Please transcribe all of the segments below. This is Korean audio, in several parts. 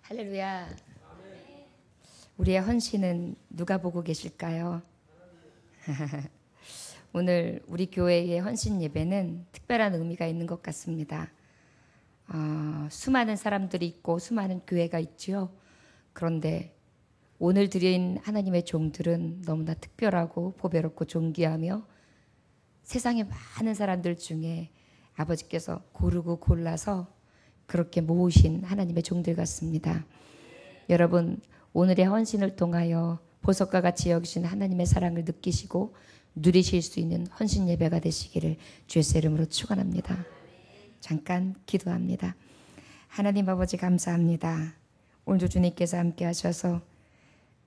할렐루야. 우리의 헌신은 누가 보고 계실까요? 오늘 우리 교회의 헌신 예배는 특별한 의미가 있는 것 같습니다. 수많은 사람들이 있고 수많은 교회가 있지요. 그런데 오늘 드린 하나님의 종들은 너무나 특별하고 보배롭고 존귀하며 세상의 많은 사람들 중에 아버지께서 고르고 골라서 그렇게 모으신 하나님의 종들 같습니다. 여러분, 오늘의 헌신을 통하여 보석과 같이 여기신 하나님의 사랑을 느끼시고 누리실 수 있는 헌신 예배가 되시기를 주의 이름으로 축원합니다. 잠깐 기도합니다. 하나님 아버지 감사합니다. 오늘도 주님께서 함께 하셔서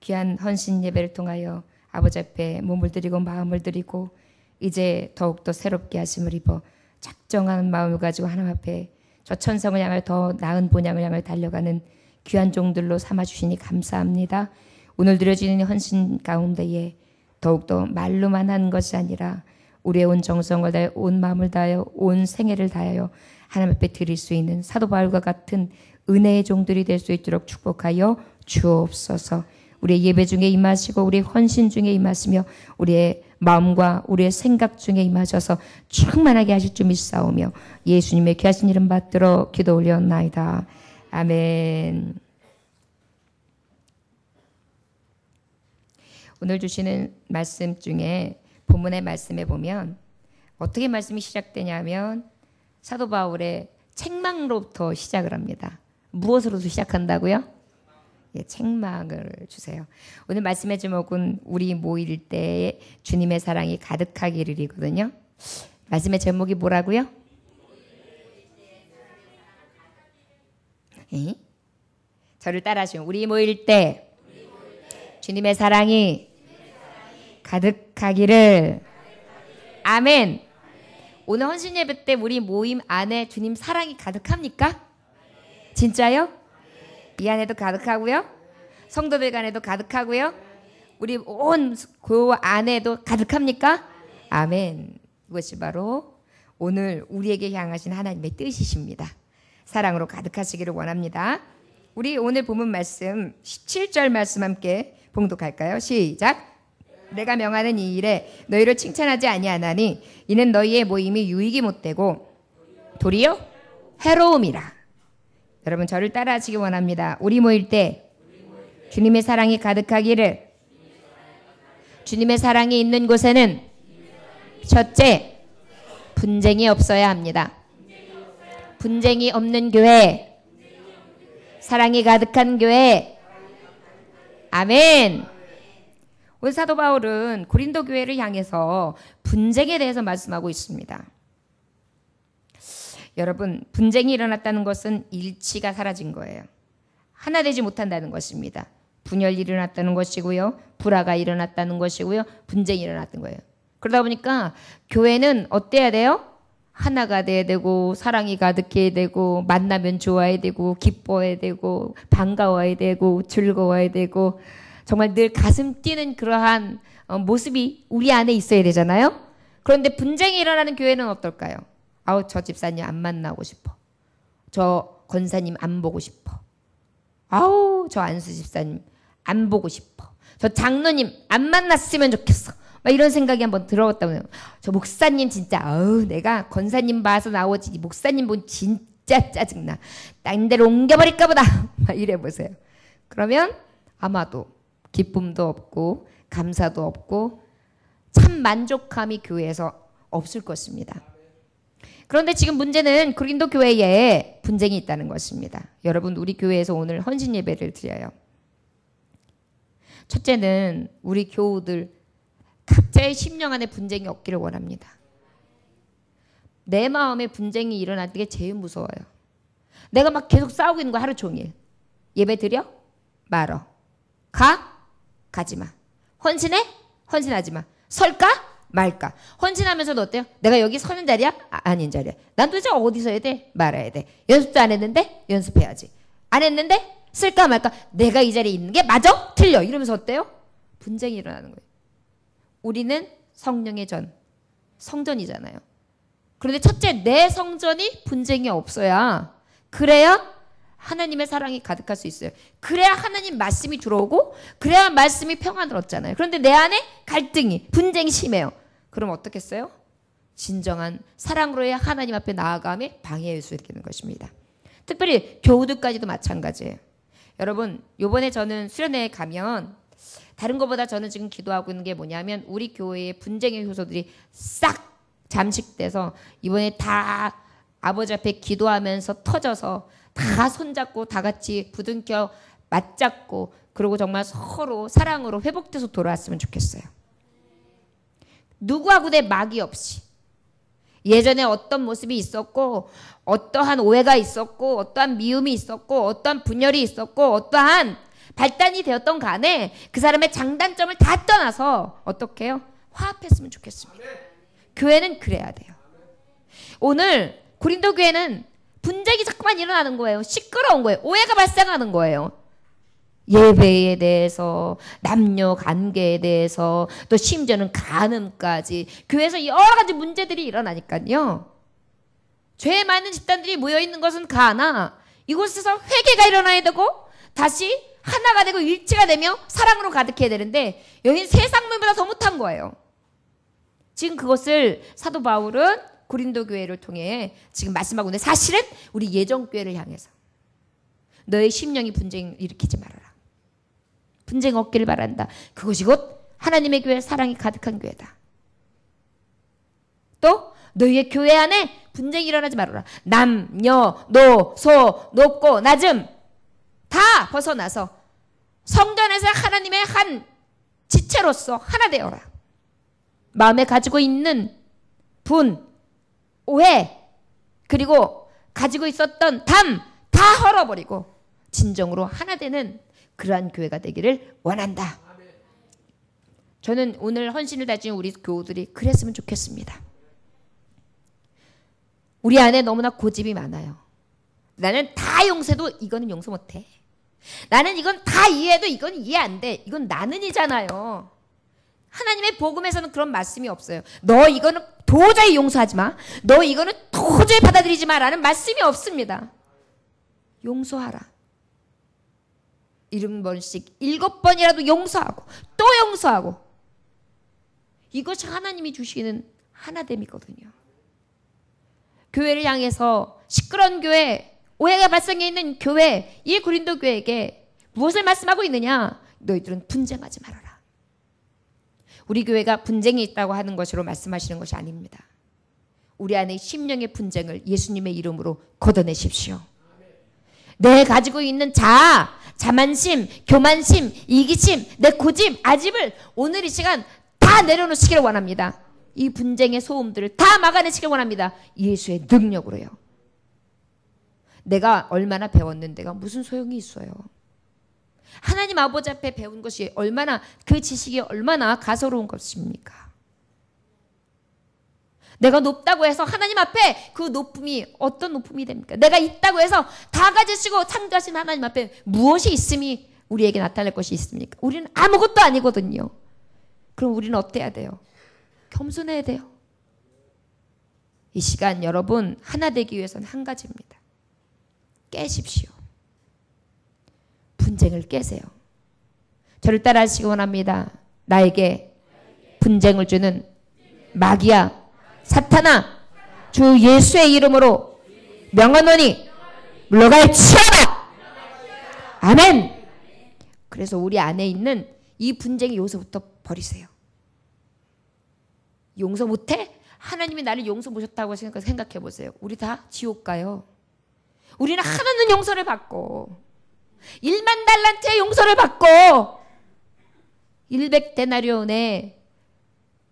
귀한 헌신 예배를 통하여 아버지 앞에 몸을 드리고 마음을 드리고 이제 더욱더 새롭게 하심을 입어 작정한 마음을 가지고 하나님 앞에 저 천성을 향해 더 나은 본향을 향해 달려가는 귀한 종들로 삼아주시니 감사합니다. 오늘 드려지는 헌신 가운데에 더욱더 말로만 한 것이 아니라 우리의 온 정성을 다하여 온 마음을 다하여 온 생애를 다하여 하나님 앞에 드릴 수 있는 사도 바울과 같은 은혜의 종들이 될 수 있도록 축복하여 주옵소서. 우리의 예배 중에 임하시고 우리의 헌신 중에 임하시며 우리의 마음과 우리의 생각 중에 임하셔서 충만하게 하실 줄 믿사오며 예수님의 귀하신 이름 받들어 기도 올렸나이다. 아멘. 오늘 주시는 말씀 중에 본문의 말씀에 보면 어떻게 말씀이 시작되냐면 사도 바울의 책망으로부터 시작을 합니다. 무엇으로도 시작한다고요? 예, 책망을 주세요. 오늘 말씀의 제목은 우리 모일 때에 주님의 사랑이 가득하기를이거든요. 말씀의 제목이 뭐라고요? 예? 저를 따라하시면 우리 모일 때 주님의 사랑이 가득하기를. 아멘. 오늘 헌신 예배 때 우리 모임 안에 주님 사랑이 가득합니까? 진짜요? 이 안에도 가득하고요. 성도들 간에도 가득하고요. 우리 온 그 안에도 가득합니까? 아멘. 이것이 바로 오늘 우리에게 향하신 하나님의 뜻이십니다. 사랑으로 가득하시기를 원합니다. 우리 오늘 본문 말씀 17절 말씀 함께 봉독할까요? 시작. 내가 명하는 이 일에 너희를 칭찬하지 아니하나니 이는 너희의 모임이 유익이 못되고 도리어 해로움이라. 여러분 저를 따라하시기 원합니다. 우리 모일 때 주님의 사랑이 가득하기를. 주님의 사랑이 있는 곳에는 첫째, 분쟁이 없어야 합니다. 분쟁이 없는 교회, 사랑이 가득한 교회. 아멘. 오늘 사도 바울은 고린도 교회를 향해서 분쟁에 대해서 말씀하고 있습니다. 여러분, 분쟁이 일어났다는 것은 일치가 사라진 거예요. 하나 되지 못한다는 것입니다. 분열이 일어났다는 것이고요. 불화가 일어났다는 것이고요. 분쟁이 일어났던 거예요. 그러다 보니까 교회는 어때야 돼요? 하나가 돼야 되고 사랑이 가득해야 되고 만나면 좋아야 되고 기뻐야 되고 반가워야 되고 즐거워야 되고 정말 늘 가슴 뛰는 그러한 모습이 우리 안에 있어야 되잖아요. 그런데 분쟁이 일어나는 교회는 어떨까요? 아우 저 집사님 안 만나고 싶어. 저 권사님 안 보고 싶어. 아우 저 안수 집사님 안 보고 싶어. 저 장로님 안 만났으면 좋겠어. 막 이런 생각이 한번 들어왔다고요. 저 목사님 진짜 아우 내가 권사님 봐서 나오지 목사님 본 진짜 짜증나. 딴 데로 옮겨버릴까 보다. 막 이래 보세요. 그러면 아마도 기쁨도 없고 감사도 없고 참 만족함이 교회에서 없을 것입니다. 그런데 지금 문제는 고린도 교회에 분쟁이 있다는 것입니다. 여러분 우리 교회에서 오늘 헌신 예배를 드려요. 첫째는 우리 교우들 각자의 심령 안에 분쟁이 없기를 원합니다. 내 마음에 분쟁이 일어나는 게 제일 무서워요. 내가 막 계속 싸우고 있는 거 하루 종일. 예배 드려? 말어. 가? 가지 마. 헌신해? 헌신하지 마. 설까? 말까? 헌신하면서도 어때요? 내가 여기 서는 자리야? 아닌 자리야. 난 도대체 어디서 해야 돼? 말아야 돼. 연습도 안 했는데? 연습해야지. 안 했는데? 쓸까 말까? 내가 이 자리에 있는 게 맞아? 틀려. 이러면서 어때요? 분쟁이 일어나는 거예요. 우리는 성령의 전, 성전이잖아요. 그런데 첫째, 내 성전이 분쟁이 없어야 그래야 하나님의 사랑이 가득할 수 있어요. 그래야 하나님 말씀이 들어오고 그래야 말씀이 평안을 얻잖아요. 그런데 내 안에 갈등이, 분쟁이 심해요. 그럼 어떻겠어요? 진정한 사랑으로의 하나님 앞에 나아감에 방해할 수 있게 되는 것입니다. 특별히 교우들까지도 마찬가지예요. 여러분, 요번에 저는 수련회에 가면 다른 것보다 저는 지금 기도하고 있는 게 뭐냐면 우리 교회의 분쟁의 효소들이 싹 잠식돼서 이번에 다 아버지 앞에 기도하면서 터져서 다 손잡고 다 같이 부둥켜 맞잡고 그리고 정말 서로 사랑으로 회복돼서 돌아왔으면 좋겠어요. 누구하고 내 막이 없이 예전에 어떤 모습이 있었고 어떠한 오해가 있었고 어떠한 미움이 있었고 어떠한 분열이 있었고 어떠한 발단이 되었던 간에 그 사람의 장단점을 다 떠나서 어떻게 해요? 화합했으면 좋겠습니다. 교회는 그래야 돼요. 오늘 고린도 교회는 분쟁이 자꾸만 일어나는 거예요. 시끄러운 거예요. 오해가 발생하는 거예요. 예배에 대해서, 남녀 관계에 대해서, 또 심지어는 간음까지 교회에서 여러 가지 문제들이 일어나니까요. 죄 많은 집단들이 모여있는 것은 가나 이곳에서 회개가 일어나야 되고 다시 하나가 되고 일치가 되며 사랑으로 가득해야 되는데 여기는 세상 문보다 더 못한 거예요. 지금 그것을 사도 바울은 고린도 교회를 통해 지금 말씀하고 있는데 사실은 우리 예전 교회를 향해서 너의 심령이 분쟁 일으키지 말아라. 분쟁 없기를 바란다. 그것이 곧 하나님의 교회 사랑이 가득한 교회다. 또 너희의 교회 안에 분쟁이 일어나지 말아라. 남녀, 노, 소, 높고 낮음 다 벗어나서 성전에서 하나님의 한 지체로서 하나 되어라. 마음에 가지고 있는 분, 오해, 그리고 가지고 있었던 담 다 헐어버리고 진정으로 하나 되는 그러한 교회가 되기를 원한다. 저는 오늘 헌신을 다진 우리 교우들이 그랬으면 좋겠습니다. 우리 안에 너무나 고집이 많아요. 나는 다 용서해도 이거는 용서 못해. 나는 이건 다 이해해도 이건 이해 안 돼. 이건 나는이잖아요. 하나님의 복음에서는 그런 말씀이 없어요. 너 이거는 도저히 용서하지 마. 너 이거는 도저히 받아들이지 마라는 말씀이 없습니다. 용서하라. 7번씩 7번이라도 용서하고 또 용서하고 이것이 하나님이 주시는 하나됨이거든요. 교회를 향해서 시끄러운 교회, 오해가 발생해 있는 교회, 이 고린도 교회에게 무엇을 말씀하고 있느냐? 너희들은 분쟁하지 말아라. 우리 교회가 분쟁이 있다고 하는 것으로 말씀하시는 것이 아닙니다. 우리 안에 심령의 분쟁을 예수님의 이름으로 걷어내십시오. 내 가지고 있는 자아, 자만심, 교만심, 이기심, 내 고집, 아집을 오늘 이 시간 다 내려놓으시기를 원합니다. 이 분쟁의 소음들을 다 막아내시길 원합니다. 예수의 능력으로요. 내가 얼마나 배웠는데가 무슨 소용이 있어요. 하나님 아버지 앞에 배운 것이 얼마나 그 지식이 얼마나 가소로운 것입니까? 내가 높다고 해서 하나님 앞에 그 높음이 어떤 높음이 됩니까? 내가 있다고 해서 다 가지시고 창조하신 하나님 앞에 무엇이 있음이 우리에게 나타날 것이 있습니까? 우리는 아무것도 아니거든요. 그럼 우리는 어때야 돼요? 겸손해야 돼요. 이 시간 여러분 하나 되기 위해서는 한 가지입니다. 깨십시오. 분쟁을 깨세요. 저를 따라 하시기 원합니다. 나에게 분쟁을 주는 마귀야, 사탄아, 주 예수의 이름으로 명하노니 물러갈지어다. 아멘. 그래서 우리 안에 있는 이 분쟁의 요소부터 버리세요. 용서 못해? 하나님이 나를 용서 못했다고 생각해 보세요. 우리 다 지옥 가요. 우리는 하나는 용서를 받고 1만 달란트의 용서를 받고 100데나리온에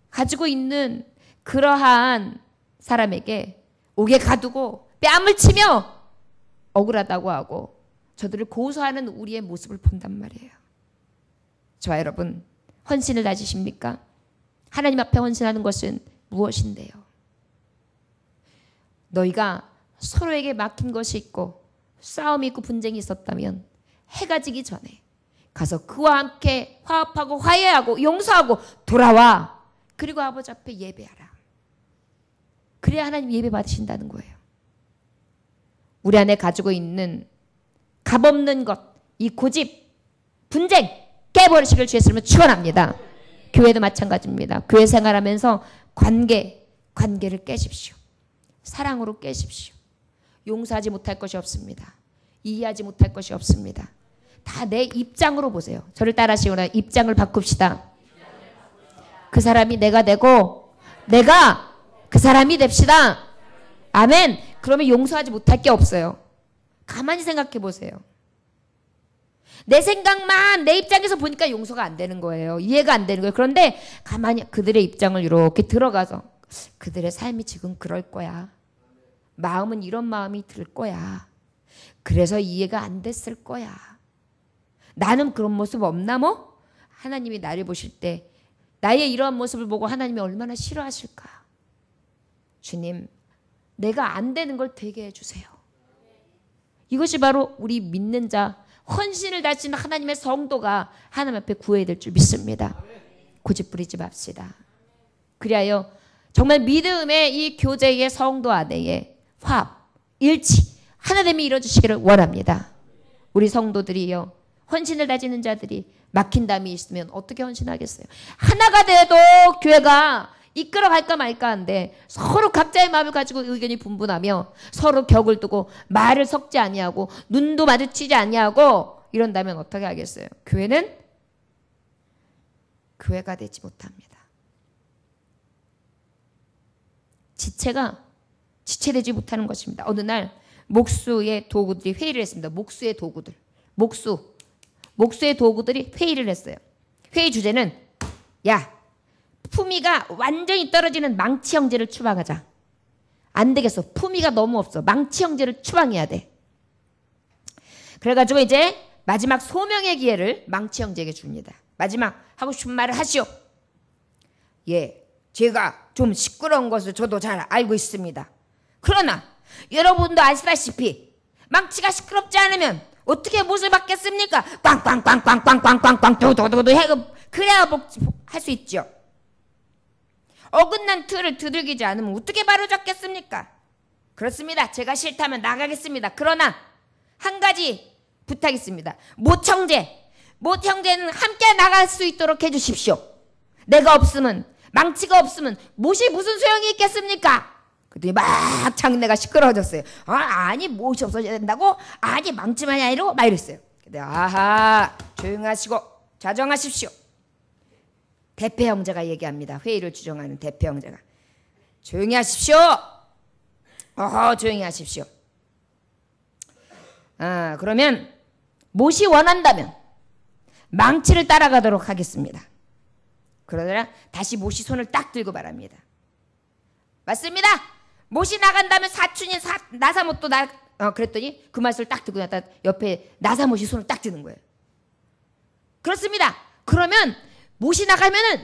가지고 있는 그러한 사람에게 옥에 가두고 뺨을 치며 억울하다고 하고 저들을 고소하는 우리의 모습을 본단 말이에요. 저와 여러분 헌신을 다지십니까? 하나님 앞에 헌신하는 것은 무엇인데요? 너희가 서로에게 막힌 것이 있고 싸움이 있고 분쟁이 있었다면 해가 지기 전에 가서 그와 함께 화합하고 화해하고 용서하고 돌아와. 그리고 아버지 앞에 예배하라. 그래야 하나님 예배 받으신다는 거예요. 우리 안에 가지고 있는 값없는 것, 이 고집, 분쟁 깨버리시길 주의 이름으로 축원합니다. 교회도 마찬가지입니다. 교회 생활하면서 관계를 깨십시오. 사랑으로 깨십시오. 용서하지 못할 것이 없습니다. 이해하지 못할 것이 없습니다. 다 내 입장으로 보세요. 저를 따라하시거나 입장을 바꿉시다. 그 사람이 내가 되고 내가 그 사람이 됩시다. 아멘. 그러면 용서하지 못할 게 없어요. 가만히 생각해 보세요. 내 생각만 내 입장에서 보니까 용서가 안 되는 거예요. 이해가 안 되는 거예요. 그런데 가만히 그들의 입장을 이렇게 들어가서 그들의 삶이 지금 그럴 거야. 마음은 이런 마음이 들 거야. 그래서 이해가 안 됐을 거야. 나는 그런 모습 없나 뭐? 하나님이 나를 보실 때 나의 이러한 모습을 보고 하나님이 얼마나 싫어하실까? 주님, 내가 안 되는 걸 되게 해주세요. 이것이 바로 우리 믿는 자, 헌신을 다하시는 하나님의 성도가 하나님 앞에 구해야 될 줄 믿습니다. 고집 부리지 맙시다. 그리하여 정말 믿음의 이 교제의 성도 안에의 화합, 일치, 하나님이 이뤄주시기를 원합니다. 우리 성도들이요, 헌신을 다지는 자들이 막힌 담이 있으면 어떻게 헌신하겠어요? 하나가 돼도 교회가 이끌어갈까 말까 한데 서로 각자의 마음을 가지고 의견이 분분하며 서로 격을 두고 말을 섞지 아니하고 눈도 마주치지 아니하고 이런다면 어떻게 하겠어요? 교회는 교회가 되지 못합니다. 지체되지 못하는 것입니다. 어느 날 목수의 도구들이 회의를 했습니다. 목수의 도구들이 회의를 했어요. 회의 주제는 야, 품위가 완전히 떨어지는 망치 형제를 추방하자. 안 되겠어. 품위가 너무 없어. 망치 형제를 추방해야 돼. 그래가지고 이제 마지막 소명의 기회를 망치 형제에게 줍니다. 마지막 하고 싶은 말을 하시오. 예, 제가 좀 시끄러운 것을 저도 잘 알고 있습니다. 그러나 여러분도 아시다시피 망치가 시끄럽지 않으면 어떻게 못을 받겠습니까? 꽝꽝꽝꽝꽝꽝꽝꽝 도도도도 해금 그래야 할 수 있죠. 어긋난 틀을 두들기지 않으면 어떻게 바로잡겠습니까? 그렇습니다. 제가 싫다면 나가겠습니다. 그러나 한 가지 부탁있습니다. 못 형제는 함께 나갈 수 있도록 해주십시오. 내가 없으면, 망치가 없으면 못이 무슨 소용이 있겠습니까? 그랬더니 막 장내가 시끄러워졌어요. 아니 못이 없어져야 된다고? 아니 망치만이 아니고 막 이랬어요. 근데 아하, 조용하시고 자정하십시오. 대패 형제가 얘기합니다. 회의를 주정하는 대패 형제가. 조용히 하십시오. 조용히 하십시오. 그러면 못이 원한다면 망치를 따라가도록 하겠습니다. 그러더라 다시 못이 손을 딱 들고 말합니다. 맞습니다. 못이 나간다면 사촌인 나사못도 그랬더니 그 말씀을 딱 듣고 나다 옆에 나사못이 손을 딱 드는 거예요. 그렇습니다. 그러면 못이 나가면은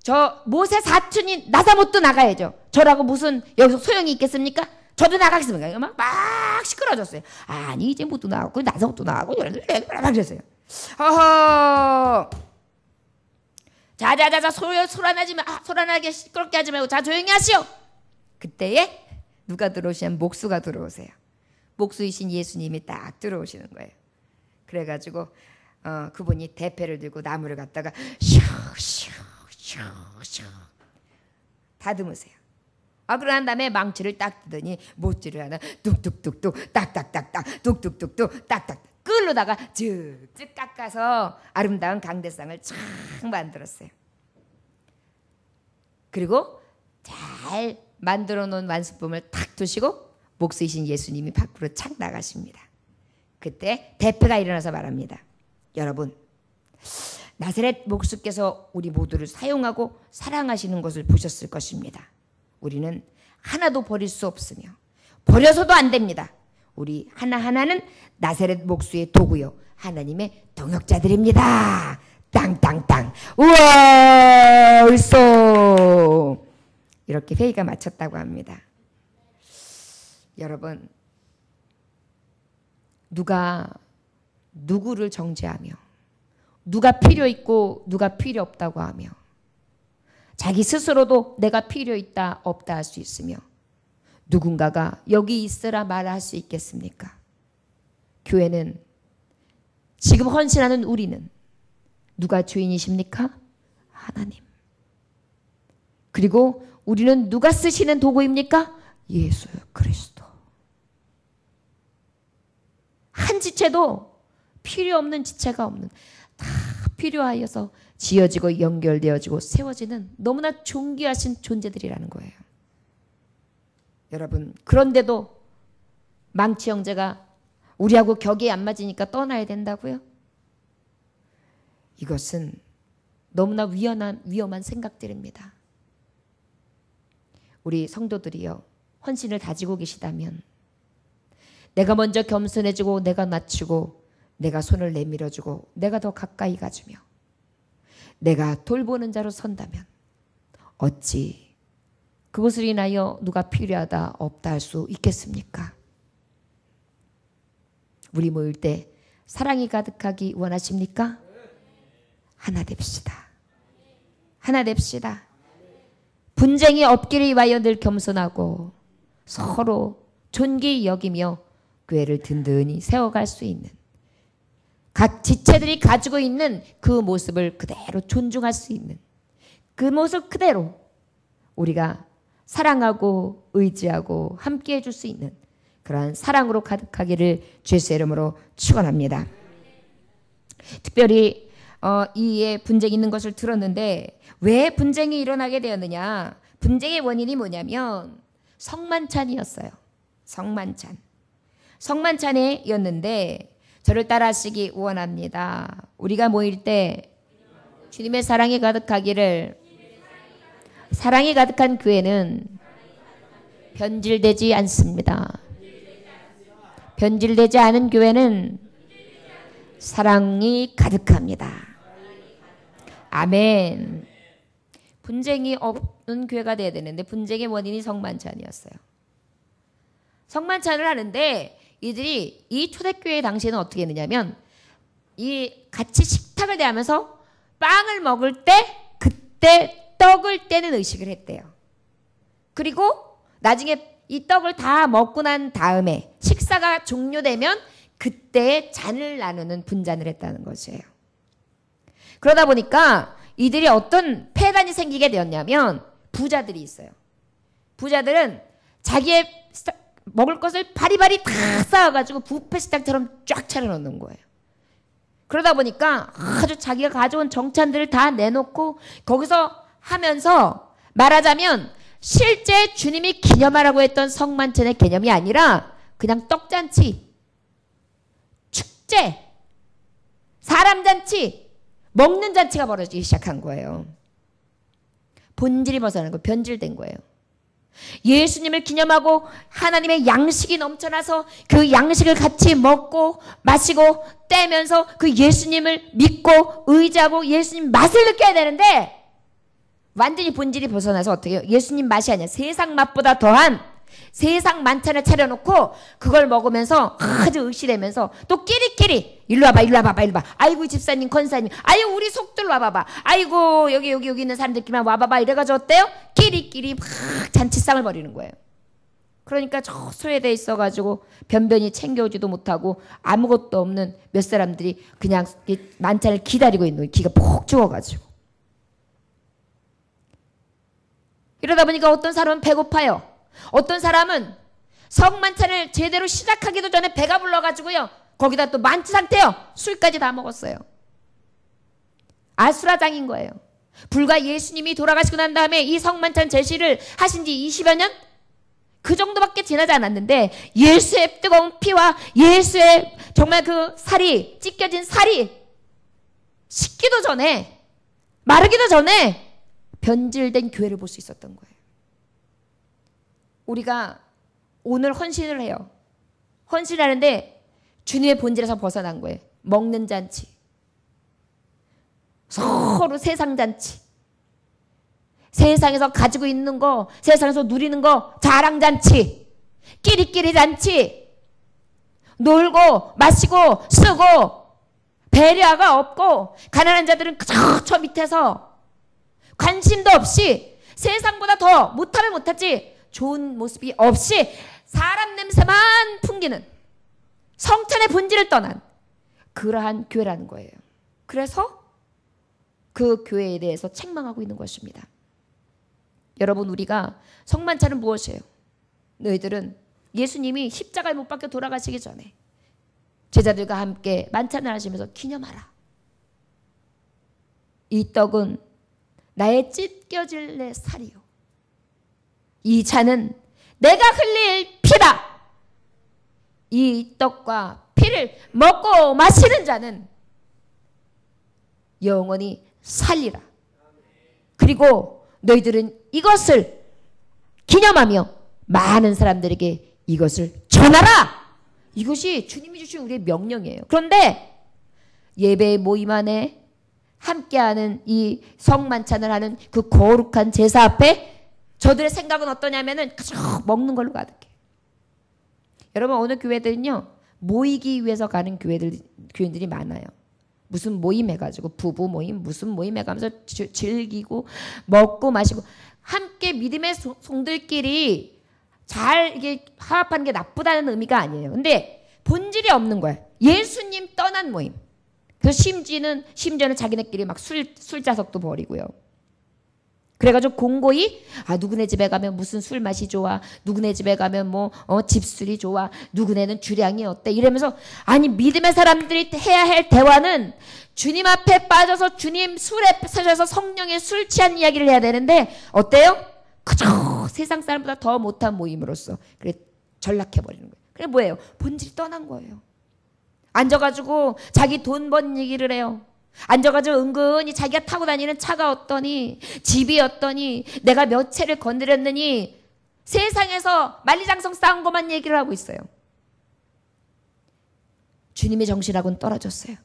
저 못의 사촌인 나사못도 나가야죠. 저라고 무슨 여기서 소용이 있겠습니까? 저도 나가겠습니까? 막 시끄러워졌어요. 아니 이제 못도 나가고 나사못도 나가고 막 그랬어요. 어허. 자자자자 소란하게 시끄럽게 하지 말고 자 조용히 하시오. 그때에 누가 들어오시냐면 목수가 들어오세요. 목수이신 예수님이 딱 들어오시는 거예요. 그래가지고 그분이 대패를 들고 나무를 갖다가 슉슉슉슉 다듬으세요. 그런 다음에 망치를 딱 뜨더니 못질을 하나 뚝뚝뚝뚝 딱딱딱딱 뚝뚝뚝뚝 딱딱 끌로다가 쭉쭉 깎아서 아름다운 강대상을 쫙 만들었어요. 그리고 잘 만들어 놓은 완수품을 탁 두시고 목수이신 예수님이 밖으로 착 나가십니다. 그때 대패가 일어나서 말합니다. 여러분, 나사렛 목수께서 우리 모두를 사용하고 사랑하시는 것을 보셨을 것입니다. 우리는 하나도 버릴 수 없으며 버려서도 안 됩니다. 우리 하나하나는 나사렛 목수의 도구요 하나님의 동역자들입니다. 땅땅땅 우와 울소 이렇게 회의가 마쳤다고 합니다. 여러분, 누가 누구를 정죄하며 누가 필요 있고 누가 필요 없다고 하며 자기 스스로도 내가 필요 있다 없다 할 수 있으며 누군가가 여기 있으라 말할 수 있겠습니까? 교회는 지금 헌신하는 우리는 누가 주인이십니까? 하나님. 그리고 우리는 누가 쓰시는 도구입니까? 예수 그리스도. 한 지체도 필요 없는 지체가 없는, 다 필요하여서 지어지고 연결되어지고 세워지는 너무나 존귀하신 존재들이라는 거예요. 여러분, 그런데도 망치 형제가 우리하고 격이 안 맞으니까 떠나야 된다고요? 이것은 너무나 위험한 생각들입니다. 우리 성도들이요, 헌신을 다지고 계시다면 내가 먼저 겸손해지고 내가 낮추고 내가 손을 내밀어주고 내가 더 가까이 가주며 내가 돌보는 자로 선다면 어찌 그것을 인하여 누가 필요하다 없다 할 수 있겠습니까? 우리 모일 때 사랑이 가득하기 원하십니까? 하나 됩시다. 하나 됩시다. 분쟁이 없기를 위하여 늘 겸손하고 서로 존귀 여기며 교회를 든든히 세워갈 수 있는, 각 지체들이 가지고 있는 그 모습을 그대로 존중할 수 있는 그 모습 그대로 우리가 사랑하고 의지하고 함께 해줄 수 있는 그러한 사랑으로 가득하기를 주의 이름으로 축원합니다. 특별히 이에 분쟁이 있는 것을 들었는데 왜 분쟁이 일어나게 되었느냐? 분쟁의 원인이 뭐냐면 성만찬이었어요. 성만찬이었는데 저를 따라하시기 원합니다. 우리가 모일 때 주님의 사랑이 가득하기를, 사랑이 가득한 교회는 변질되지 않습니다. 변질되지 않은 교회는 사랑이 가득합니다. 아멘. 분쟁이 없는 교회가 돼야 되는데 분쟁의 원인이 성만찬이었어요. 성만찬을 하는데 이들이 이 초대교회 당시에는 어떻게 했느냐면 이 같이 식탁을 대하면서 빵을 먹을 때 그때 떡을 떼는 의식을 했대요. 그리고 나중에 이 떡을 다 먹고 난 다음에 식사가 종료되면 그때 잔을 나누는 분잔을 했다는 것이에요. 그러다 보니까 이들이 어떤 폐단이 생기게 되었냐면 부자들이 있어요. 부자들은 자기의 먹을 것을 바리바리 다 쌓아가지고 뷔페 식당처럼 쫙 차려놓는 거예요. 그러다 보니까 아주 자기가 가져온 정찬들을 다 내놓고 거기서 하면서 말하자면 실제 주님이 기념하라고 했던 성만찬의 개념이 아니라 그냥 떡잔치, 축제, 사람잔치, 먹는 잔치가 벌어지기 시작한 거예요. 본질이 벗어나는 거예요. 변질된 거예요. 예수님을 기념하고 하나님의 양식이 넘쳐나서 그 양식을 같이 먹고 마시고 떼면서 그 예수님을 믿고 의지하고 예수님 맛을 느껴야 되는데 완전히 본질이 벗어나서 어떻게 해요? 예수님 맛이 아니야. 세상 맛보다 더한 세상 만찬을 차려놓고 그걸 먹으면서 아주 의시되면서 또 끼리끼리 일로 와봐 일로 와봐 일로 와봐. 아이고 집사님 권사님 아이고 우리 속들 와봐봐. 아이고 여기 있는 사람들끼리만 와봐봐. 이래가지고 어때요? 끼리끼리 막 잔치상을 벌이는 거예요. 그러니까 저 소외돼 있어가지고 변변히 챙겨오지도 못하고 아무것도 없는 몇 사람들이 그냥 만찬을 기다리고 있는 거예요. 기가 푹 죽어가지고. 이러다 보니까 어떤 사람은 배고파요. 어떤 사람은 성만찬을 제대로 시작하기도 전에 배가 불러가지고요. 거기다 또 만취 상태요. 술까지 다 먹었어요. 아수라장인 거예요. 불과 예수님이 돌아가시고 난 다음에 이 성만찬 제시를 하신 지 20여 년? 그 정도밖에 지나지 않았는데 예수의 뜨거운 피와 예수의 정말 그 살이, 찢겨진 살이 식기도 전에, 마르기도 전에 변질된 교회를 볼 수 있었던 거예요. 우리가 오늘 헌신을 해요. 헌신하는데 주님의 본질에서 벗어난 거예요. 먹는 잔치. 서로 세상 잔치. 세상에서 가지고 있는 거, 세상에서 누리는 거 자랑 잔치. 끼리끼리 잔치. 놀고 마시고 쓰고 배려가 없고 가난한 자들은 그저 저 밑에서 관심도 없이 세상보다 더 못하면 못하지 좋은 모습이 없이 사람 냄새만 풍기는 성찬의 본질을 떠난 그러한 교회라는 거예요. 그래서 그 교회에 대해서 책망하고 있는 것입니다. 여러분, 우리가 성만찬은 무엇이에요? 너희들은 예수님이 십자가에 못 박혀 돌아가시기 전에 제자들과 함께 만찬을 하시면서 기념하라. 이 떡은 나의 찢겨질 내 살이요, 이 잔은 내가 흘릴 피다. 이 떡과 피를 먹고 마시는 자는 영원히 살리라. 그리고 너희들은 이것을 기념하며 많은 사람들에게 이것을 전하라. 이것이 주님이 주신 우리의 명령이에요. 그런데 예배 모임 안에 함께하는 이 성만찬을 하는 그 거룩한 제사 앞에 저들의 생각은 어떠냐면은 그저 먹는 걸로 가득해. 여러분, 어느 교회들은요 모이기 위해서 가는 교인들이 많아요. 무슨 모임 해가지고 부부 모임, 무슨 모임 해가면서 즐기고 먹고 마시고, 함께 믿음의 종들끼리 잘 이게 화합하는 게 나쁘다는 의미가 아니에요. 근데 본질이 없는 거예요. 예수님 떠난 모임. 그래서 심지어는 자기네끼리 막 술자석도 벌이고요. 그래가지고 공고히 누구네 집에 가면 무슨 술 맛이 좋아, 누구네 집에 가면 집술이 좋아, 누구네는 주량이 어때, 이러면서 아니 믿음의 사람들이 해야 할 대화는 주님 앞에 빠져서 주님 술에 빠져서 성령의 술 취한 이야기를 해야 되는데 어때요? 그저 세상 사람보다 더 못한 모임으로써 그래 전락해버리는 거예요. 그게 뭐예요? 본질이 떠난 거예요. 앉아가지고 자기 돈 번 얘기를 해요. 앉아가지고 은근히 자기가 타고 다니는 차가 어떠니, 집이 어떠니, 내가 몇 채를 건드렸느니, 세상에서 만리장성 쌓은 것만 얘기를 하고 있어요. 주님의 정신하고는 떨어졌어요.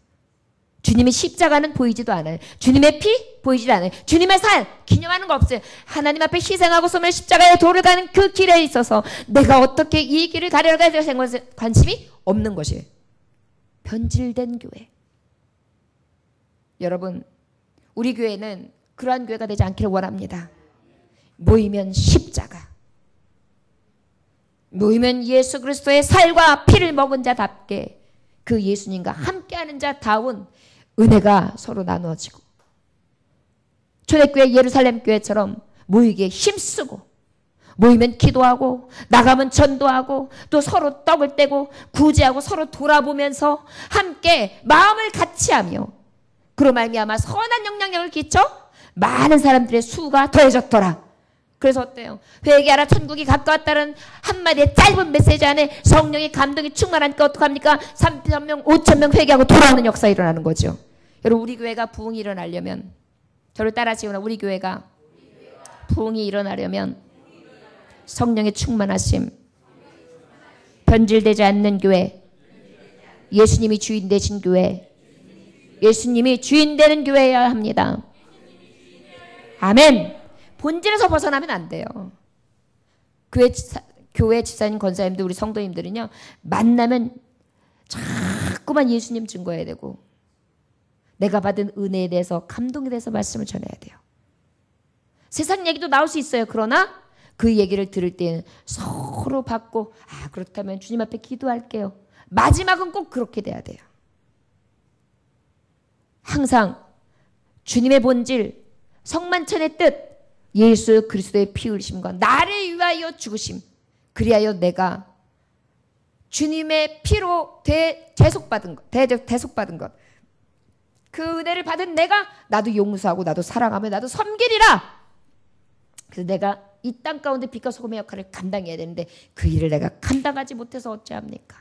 주님의 십자가는 보이지도 않아요. 주님의 피 보이지도 않아요. 주님의 살 기념하는 거 없어요. 하나님 앞에 희생하고 소멸 십자가의 도를 가는 그 길에 있어서 내가 어떻게 이 길을 가려야 될 관심이 없는 것이에요. 변질된 교회. 여러분, 우리 교회는 그러한 교회가 되지 않기를 원합니다. 모이면 십자가, 모이면 예수 그리스도의 살과 피를 먹은 자답게 그 예수님과 함께하는 자다운 은혜가 서로 나누어지고, 초대교회 예루살렘 교회처럼 모이기에 힘쓰고, 모이면 기도하고 나가면 전도하고 또 서로 떡을 떼고 구제하고 서로 돌아보면서 함께 마음을 같이하며 그로 말미암아 선한 영향력을 끼쳐 많은 사람들의 수가 더해졌더라. 그래서 어때요? 회개하라 천국이 가까웠다는 한마디의 짧은 메시지 안에 성령의 감동이 충만하니까 어떡합니까? 3,000명 5,000명 회개하고 돌아오는 역사 일어나는 거죠. 여러분, 우리 교회가 부흥이 일어나려면, 저를 따라하시거나 우리 교회가 부흥이 일어나려면 성령의 충만하심, 변질되지 않는 교회, 예수님이 주인 되신 교회, 예수님이 주인 되는 교회여야 합니다. 아멘. 본질에서 벗어나면 안 돼요. 교회 집사님, 권사님들, 우리 성도님들은요, 만나면 자꾸만 예수님 증거해야 되고, 내가 받은 은혜에 대해서, 감동에 대해서 말씀을 전해야 돼요. 세상 얘기도 나올 수 있어요. 그러나 그 얘기를 들을 때는 서로 받고, 그렇다면 주님 앞에 기도할게요. 마지막은 꼭 그렇게 돼야 돼요. 항상 주님의 본질, 성만찬의 뜻, 예수 그리스도의 피 흘리심과 나를 위하여 죽으심, 그리하여 내가 주님의 피로 대속받은 것, 그 은혜를 받은 내가 나도 용서하고 나도 사랑하며 나도 섬기리라. 그래서 내가 이 땅 가운데 빛과 소금의 역할을 감당해야 되는데 그 일을 내가 감당하지 못해서 어찌합니까?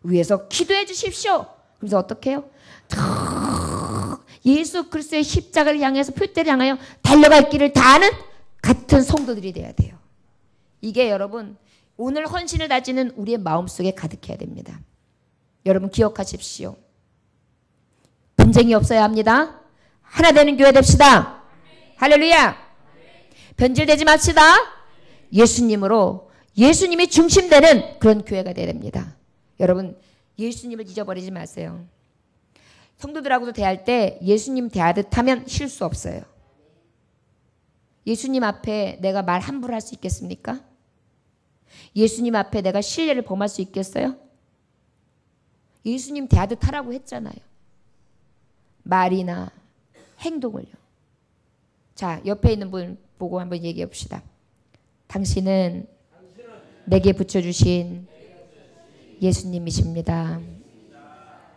위에서 기도해 주십시오. 그래서 어떻게 해요? 예수 그리스도의 십자가를 향해서, 표대를 향하여 달려갈 길을 다하는 같은 성도들이 돼야 돼요. 이게 여러분 오늘 헌신을 다지는 우리의 마음속에 가득해야 됩니다. 여러분 기억하십시오. 분쟁이 없어야 합니다. 하나 되는 교회 됩시다. 할렐루야. 변질되지 맙시다. 예수님으로, 예수님이 중심되는 그런 교회가 되어야 됩니다. 여러분 예수님을 잊어버리지 마세요. 성도들하고도 대할 때 예수님 대하듯 하면 실수 없어요. 예수님 앞에 내가 말 함부로 할 수 있겠습니까? 예수님 앞에 내가 신뢰를 범할 수 있겠어요? 예수님 대하듯 하라고 했잖아요. 말이나 행동을요. 자, 옆에 있는 분 보고 한번 얘기해 봅시다. 당신은 내게 붙여주신 예수님이십니다.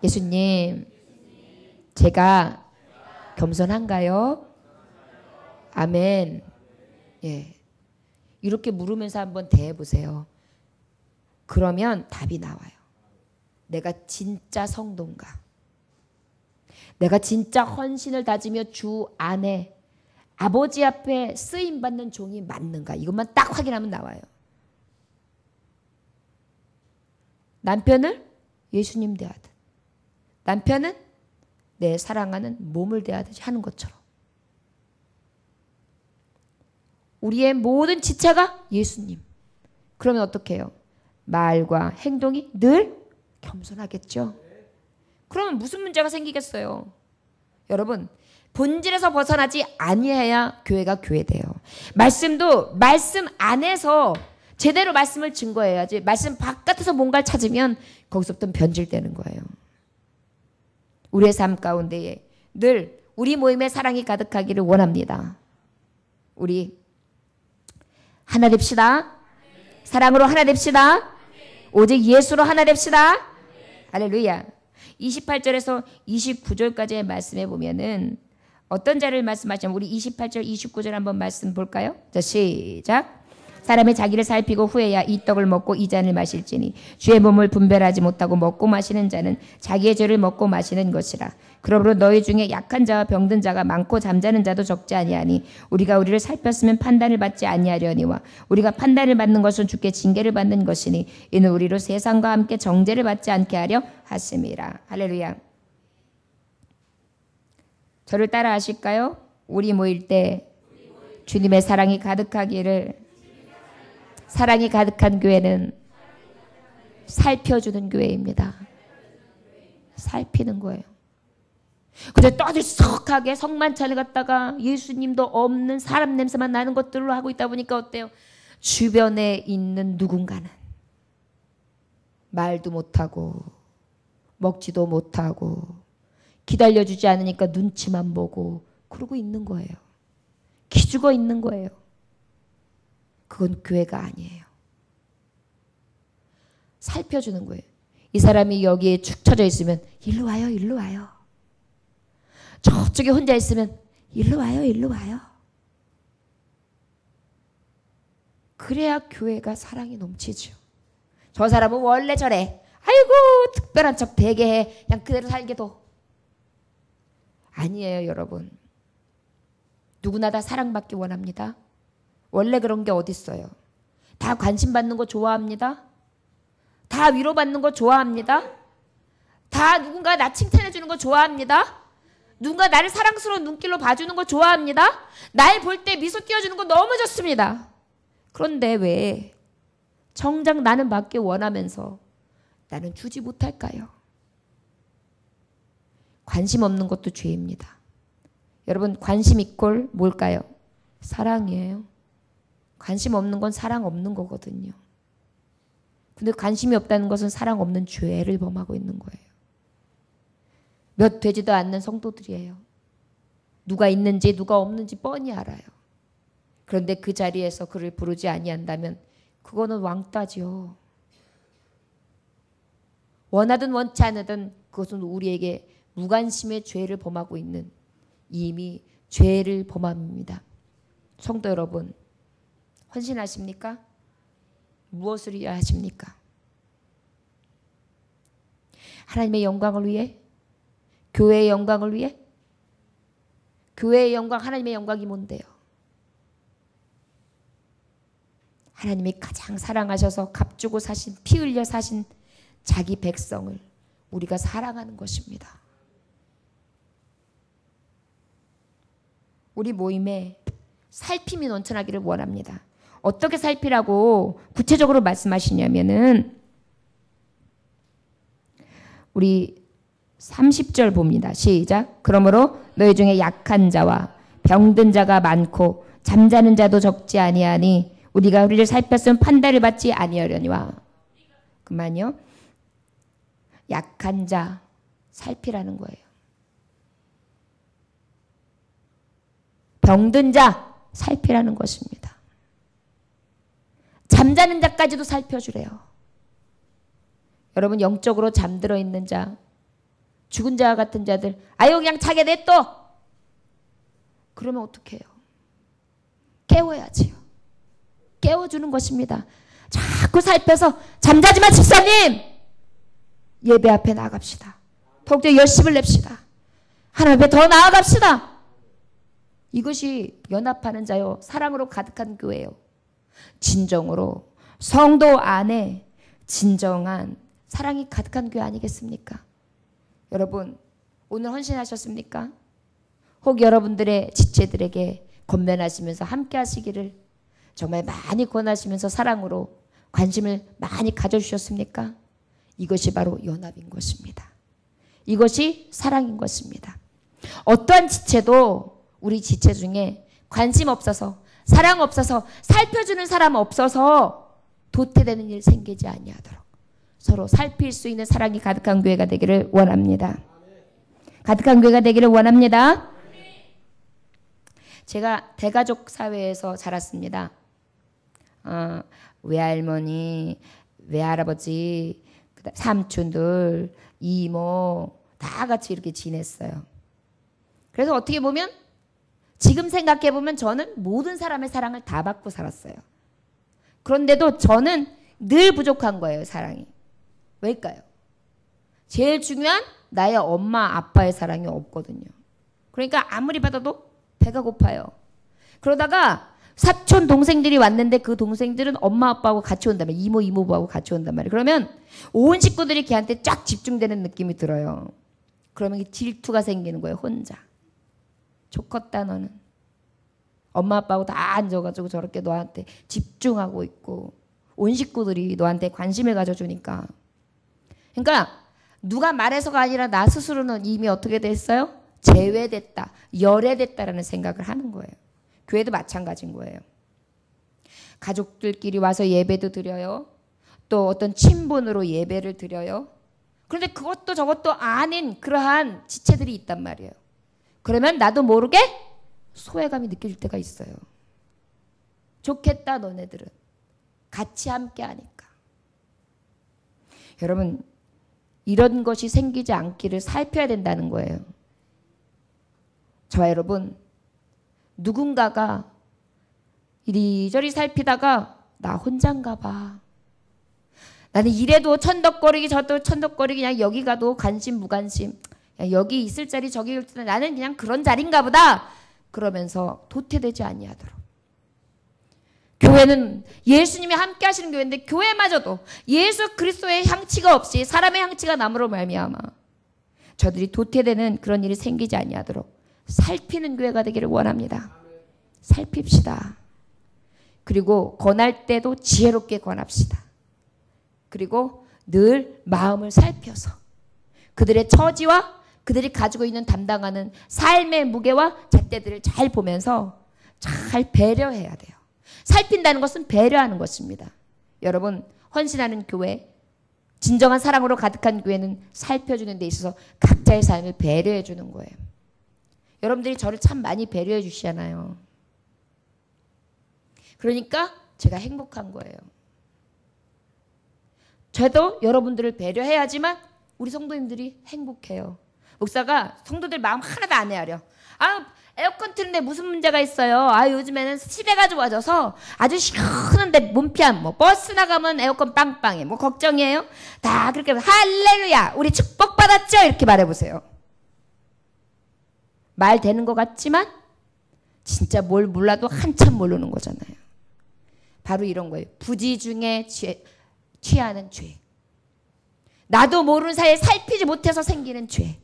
예수님, 제가 겸손한가요? 아멘. 예. 이렇게 물으면서 한번 대해보세요. 그러면 답이 나와요. 내가 진짜 성도인가? 내가 진짜 헌신을 다지며 주 안에 아버지 앞에 쓰임받는 종이 맞는가? 이것만 딱 확인하면 나와요. 남편을 예수님 대하듯, 남편은 내 사랑하는 몸을 대하듯이 하는 것처럼 우리의 모든 지체가 예수님. 그러면 어떻게 해요? 말과 행동이 늘 겸손하겠죠. 그러면 무슨 문제가 생기겠어요? 여러분, 본질에서 벗어나지 아니해야 교회가 교회돼요. 말씀도 말씀 안에서 제대로 말씀을 증거해야지, 말씀 바깥에서 뭔가를 찾으면 거기서부터 변질되는 거예요. 우리의 삶 가운데에 늘 우리 모임에 사랑이 가득하기를 원합니다. 우리 하나 됩시다. 사랑으로 하나 됩시다. 오직 예수로 하나 됩시다. 할렐루야. 28절에서 29절까지의 말씀에 보면은 어떤 자를 말씀하시냐면, 우리 28절 29절 한번 말씀 볼까요? 자, 시작. 사람이 자기를 살피고 후에야 이 떡을 먹고 이 잔을 마실지니 주의 몸을 분별하지 못하고 먹고 마시는 자는 자기의 죄를 먹고 마시는 것이라. 그러므로 너희 중에 약한 자와 병든 자가 많고 잠자는 자도 적지 아니하니 우리가 우리를 살폈으면 판단을 받지 아니하려니와 우리가 판단을 받는 것은 주께 징계를 받는 것이니 이는 우리로 세상과 함께 정죄를 받지 않게 하려 하심이라. 할렐루야. 저를 따라 하실까요? 우리 모일 때 주님의 사랑이 가득하기를. 사랑이 가득한 교회는 살펴주는 교회입니다. 살피는 거예요. 근데 떠들썩하게 성만찬을 갖다가 예수님도 없는 사람 냄새만 나는 것들로 하고 있다 보니까 어때요? 주변에 있는 누군가는 말도 못하고 먹지도 못하고 기다려주지 않으니까 눈치만 보고 그러고 있는 거예요. 기죽어 있는 거예요. 그건 교회가 아니에요. 살펴주는 거예요. 이 사람이 여기에 축 처져 있으면 일로 와요, 일로 와요. 저쪽에 혼자 있으면 일로 와요, 일로 와요. 그래야 교회가 사랑이 넘치죠. 저 사람은 원래 저래. 아이고 특별한 척 되게 해. 그냥 그대로 살게도. 아니에요, 여러분. 누구나 다 사랑받기 원합니다. 원래 그런 게 어딨어요. 다 관심 받는 거 좋아합니다. 다 위로받는 거 좋아합니다. 다 누군가 나 칭찬해 주는 거 좋아합니다. 누군가 나를 사랑스러운 눈길로 봐주는 거 좋아합니다. 날 볼 때 미소 띄워주는 거 너무 좋습니다. 그런데 왜 정작 나는 받기 원하면서 나는 주지 못할까요? 관심 없는 것도 죄입니다. 여러분, 관심 이꼴 뭘까요? 사랑이에요. 관심 없는 건 사랑 없는 거거든요. 근데 관심이 없다는 것은 사랑 없는 죄를 범하고 있는 거예요. 몇 되지도 않는 성도들이에요. 누가 있는지 누가 없는지 뻔히 알아요. 그런데 그 자리에서 그를 부르지 아니한다면 그거는 왕따지요. 원하든 원치 않으든 그것은 우리에게 무관심의 죄를 범하고 있는, 이미 죄를 범함입니다. 성도 여러분, 헌신하십니까? 무엇을 위해 하십니까? 하나님의 영광을 위해? 교회의 영광을 위해? 교회의 영광, 하나님의 영광이 뭔데요? 하나님이 가장 사랑하셔서 값주고 사신, 피 흘려 사신 자기 백성을 우리가 사랑하는 것입니다. 우리 모임에 살핌이 넘쳐나기를 원합니다. 어떻게 살피라고 구체적으로 말씀하시냐면은 우리 30절 봅니다. 시작. 그러므로 너희 중에 약한 자와 병든 자가 많고 잠자는 자도 적지 아니하니 우리가 우리를 살폈으면 판단을 받지 아니하려니와. 그만요. 약한 자 살피라는 거예요. 병든 자 살피라는 것입니다. 잠자는 자까지도 살펴주래요. 여러분 영적으로 잠들어 있는 자, 죽은 자와 같은 자들, 아유 그냥 자게 냅둬. 그러면 어떡해요? 깨워야지요. 깨워주는 것입니다. 자꾸 살펴서 잠자지 마 집사님! 예배 앞에 나갑시다. 더욱더 열심을 냅시다. 하나님 앞에 더 나아갑시다. 이것이 연합하는 자요 사랑으로 가득한 교회요. 진정으로 성도 안에 진정한 사랑이 가득한 교회 아니겠습니까? 여러분 오늘 헌신하셨습니까? 혹 여러분들의 지체들에게 권면하시면서 함께 하시기를 정말 많이 권하시면서 사랑으로 관심을 많이 가져주셨습니까? 이것이 바로 연합인 것입니다. 이것이 사랑인 것입니다. 어떠한 지체도 우리 지체 중에 관심 없어서 사랑 없어서 살펴주는 사람 없어서 도태되는 일 생기지 아니하도록 서로 살필 수 있는 사랑이 가득한 교회가 되기를 원합니다. 가득한 교회가 되기를 원합니다. 제가 대가족 사회에서 자랐습니다. 외할머니, 외할아버지, 삼촌들, 이모 다 같이 이렇게 지냈어요. 그래서 어떻게 보면 지금 생각해보면 저는 모든 사람의 사랑을 다 받고 살았어요. 그런데도 저는 늘 부족한 거예요, 사랑이. 왜일까요? 제일 중요한 나의 엄마, 아빠의 사랑이 없거든요. 그러니까 아무리 받아도 배가 고파요. 그러다가 사촌 동생들이 왔는데 그 동생들은 엄마 아빠하고 같이 온단 말이에요. 이모 이모부하고 같이 온단 말이에요. 그러면 온 식구들이 걔한테 쫙 집중되는 느낌이 들어요. 그러면 질투가 생기는 거예요. 혼자. 좋겠다 너는. 엄마 아빠하고 다 앉아가지고 저렇게 너한테 집중하고 있고 온 식구들이 너한테 관심을 가져주니까. 그러니까 누가 말해서가 아니라 나 스스로는 이미 어떻게 됐어요? 제외됐다. 열애됐다라는 생각을 하는 거예요. 교회도 마찬가지인 거예요. 가족들끼리 와서 예배도 드려요. 또 어떤 친분으로 예배를 드려요. 그런데 그것도 저것도 아닌 그러한 지체들이 있단 말이에요. 그러면 나도 모르게 소외감이 느껴질 때가 있어요. 좋겠다 너네들은. 같이 함께 하니까. 여러분 이런 것이 생기지 않기를 살펴야 된다는 거예요. 저와 여러분 누군가가 이리저리 살피다가 나 혼자인가 봐. 나는 이래도 천덕거리기 저도 천덕거리기 그냥 여기 가도 관심 무관심. 여기 있을 자리 저기 있을 자리 나는 그냥 그런 자리인가 보다. 그러면서 도태되지 아니하도록. 교회는 예수님이 함께 하시는 교회인데 교회마저도 예수 그리스도의 향치가 없이 사람의 향치가 남으로 말미암아 저들이 도태되는 그런 일이 생기지 아니하도록 살피는 교회가 되기를 원합니다. 살핍시다. 그리고 권할 때도 지혜롭게 권합시다. 그리고 늘 마음을 살펴서 그들의 처지와 그들이 가지고 있는 담당하는 삶의 무게와 잣대들을 잘 보면서 잘 배려해야 돼요. 살핀다는 것은 배려하는 것입니다. 여러분 헌신하는 교회, 진정한 사랑으로 가득한 교회는 살펴주는 데 있어서 각자의 삶을 배려해 주는 거예요. 여러분들이 저를 참 많이 배려해 주시잖아요. 그러니까 제가 행복한 거예요. 저도 여러분들을 배려해야지만 우리 성도님들이 행복해요. 목사가 성도들 마음 하나도 안 헤아려. 에어컨 트는데 무슨 문제가 있어요. 요즘에는 습해가 좋아져서 아주 시원한데 몸피한 버스 나가면 에어컨 빵빵해. 걱정이에요? 다 그렇게 할렐루야 우리 축복받았죠? 이렇게 말해보세요. 말 되는 것 같지만 진짜 뭘 몰라도 한참 모르는 거잖아요. 바로 이런 거예요. 부지 중에 취하는 죄. 나도 모르는 사이에 살피지 못해서 생기는 죄.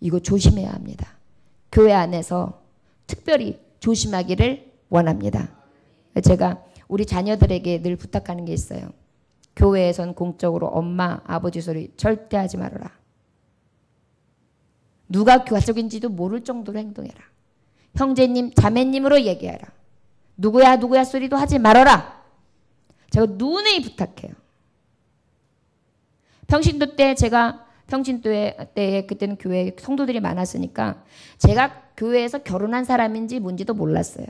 이거 조심해야 합니다. 교회 안에서 특별히 조심하기를 원합니다. 제가 우리 자녀들에게 늘 부탁하는 게 있어요. 교회에선 공적으로 엄마, 아버지 소리 절대 하지 말아라. 누가 가족인지도 모를 정도로 행동해라. 형제님, 자매님으로 얘기해라. 누구야 누구야 소리도 하지 말아라. 제가 누누이 부탁해요. 평신도 때 제가 평신 때에 그때는 교회에 성도들이 많았으니까 제가 교회에서 결혼한 사람인지 뭔지도 몰랐어요.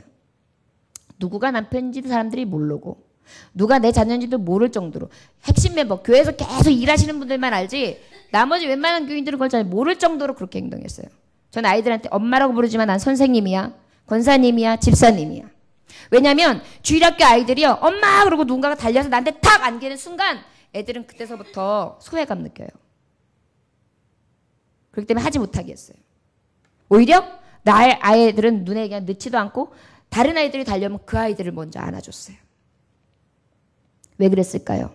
누구가 남편인지도 사람들이 모르고 누가 내 자녀인지도 모를 정도로 핵심 멤버 교회에서 계속 일하시는 분들만 알지 나머지 웬만한 교인들은 그걸 잘 모를 정도로 그렇게 행동했어요. 전 아이들한테 엄마라고 부르지만 난 선생님이야, 권사님이야, 집사님이야. 왜냐면 주일학교 아이들이요 엄마 그러고 누군가가 달려서 나한테 탁 안기는 순간 애들은 그때서부터 소외감 느껴요. 그렇기 때문에 하지 못하게 했어요. 오히려 나의 아이들은 눈에 그냥 넣지도 않고 다른 아이들이 달려오면 그 아이들을 먼저 안아줬어요. 왜 그랬을까요?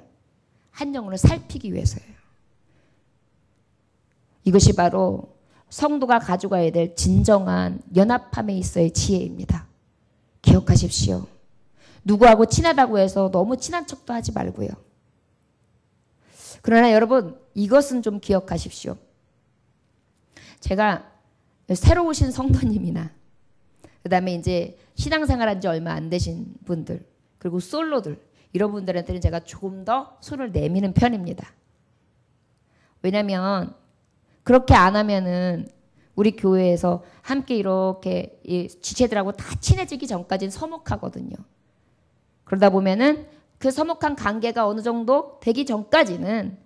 한 영혼을 살피기 위해서예요. 이것이 바로 성도가 가져가야 될 진정한 연합함에 있어의 지혜입니다. 기억하십시오. 누구하고 친하다고 해서 너무 친한 척도 하지 말고요. 그러나 여러분 이것은 좀 기억하십시오. 제가 새로 오신 성도님이나 그 다음에 이제 신앙생활한 지 얼마 안 되신 분들 그리고 솔로들 이런 분들한테는 제가 조금 더 손을 내미는 편입니다. 왜냐하면 그렇게 안 하면은 우리 교회에서 함께 이렇게 이 지체들하고 다 친해지기 전까지는 서먹하거든요. 그러다 보면은 그 서먹한 관계가 어느 정도 되기 전까지는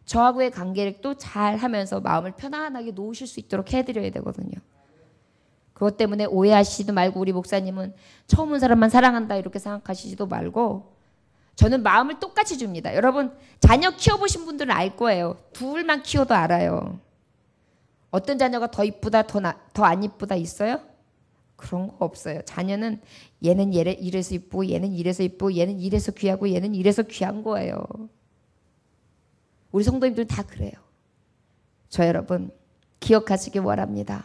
저하고의 관계를 또 잘 하면서 마음을 편안하게 놓으실 수 있도록 해드려야 되거든요. 그것 때문에 오해하시지도 말고 우리 목사님은 처음 온 사람만 사랑한다 이렇게 생각하시지도 말고 저는 마음을 똑같이 줍니다. 여러분 자녀 키워보신 분들은 알 거예요. 둘만 키워도 알아요. 어떤 자녀가 더 이쁘다 더 안 이쁘다 있어요? 그런 거 없어요. 자녀는 얘는 이래서 이쁘고 얘는 이래서 이쁘고 얘는 이래서 귀하고 얘는 이래서 귀한 거예요. 우리 성도님들은 다 그래요. 저 여러분 기억하시기 바랍니다.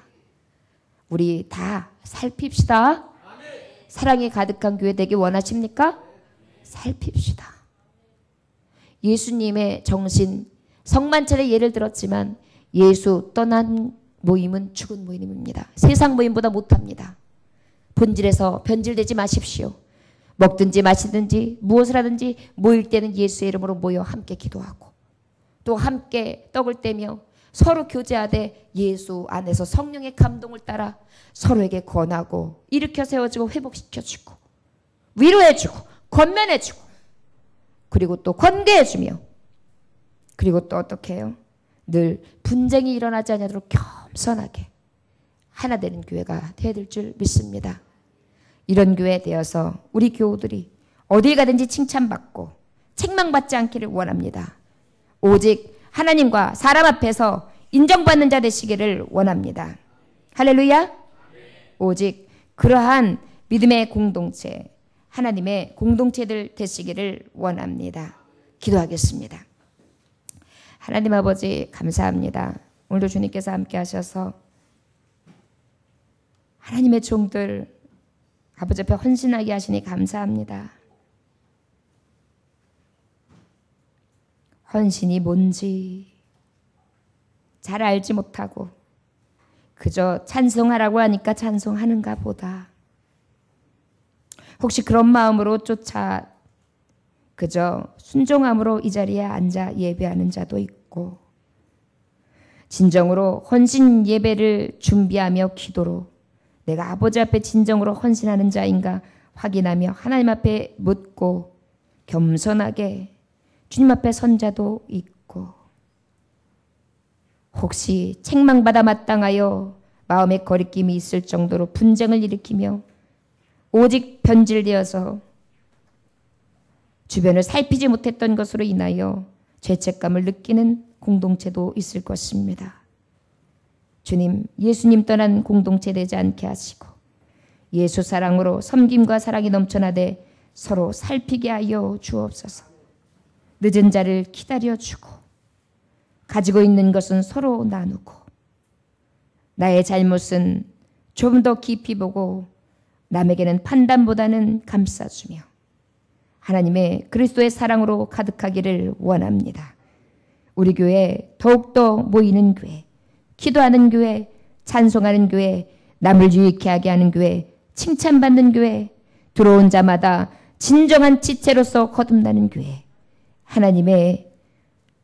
우리 다 살핍시다. 사랑이 가득한 교회 되기 원하십니까? 살핍시다. 예수님의 정신 성만찬의 예를 들었지만 예수 떠난 모임은 죽은 모임입니다. 세상 모임보다 못합니다. 본질에서 변질되지 마십시오. 먹든지 마시든지 무엇을 하든지 모일 때는 예수의 이름으로 모여 함께 기도하고 또 함께 떡을 떼며 서로 교제하되 예수 안에서 성령의 감동을 따라 서로에게 권하고 일으켜 세워주고 회복시켜주고 위로해주고 권면해주고 그리고 또 권계해주며 그리고 또 어떻게 해요? 늘 분쟁이 일어나지 않도록 겸손하게 하나 되는 교회가 되어야 될 줄 믿습니다. 이런 교회 되어서 우리 교우들이 어딜 가든지 칭찬받고 책망받지 않기를 원합니다. 오직 하나님과 사람 앞에서 인정받는 자 되시기를 원합니다. 할렐루야. 오직 그러한 믿음의 공동체 하나님의 공동체들 되시기를 원합니다. 기도하겠습니다. 하나님 아버지 감사합니다. 오늘도 주님께서 함께 하셔서 하나님의 종들 아버지 앞에 헌신하게 하시니 감사합니다. 헌신이 뭔지 잘 알지 못하고 그저 찬송하라고 하니까 찬송하는가 보다. 혹시 그런 마음으로 쫓아 그저 순종함으로 이 자리에 앉아 예배하는 자도 있고 진정으로 헌신 예배를 준비하며 기도로 내가 아버지 앞에 진정으로 헌신하는 자인가 확인하며 하나님 앞에 묻고 겸손하게 주님 앞에 선 자도 있고 혹시 책망받아 마땅하여 마음에 거리낌이 있을 정도로 분쟁을 일으키며 오직 변질되어서 주변을 살피지 못했던 것으로 인하여 죄책감을 느끼는 공동체도 있을 것입니다. 주님, 예수님 떠난 공동체 되지 않게 하시고 예수 사랑으로 섬김과 사랑이 넘쳐나되 서로 살피게 하여 주옵소서. 늦은 자를 기다려주고 가지고 있는 것은 서로 나누고 나의 잘못은 좀 더 깊이 보고 남에게는 판단보다는 감싸주며 하나님의 그리스도의 사랑으로 가득하기를 원합니다. 우리 교회 더욱더 모이는 교회, 기도하는 교회, 찬송하는 교회, 남을 유익해 하게 하는 교회, 칭찬받는 교회, 들어온 자마다 진정한 지체로서 거듭나는 교회, 하나님의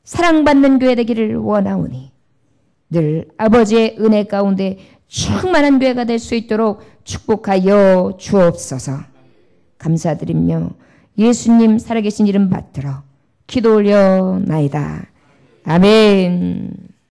사랑받는 교회 되기를 원하오니 늘 아버지의 은혜 가운데 충만한 교회가 될 수 있도록 축복하여 주옵소서. 감사드리며 예수님 살아계신 이름 받들어 기도 올려나이다. 아멘.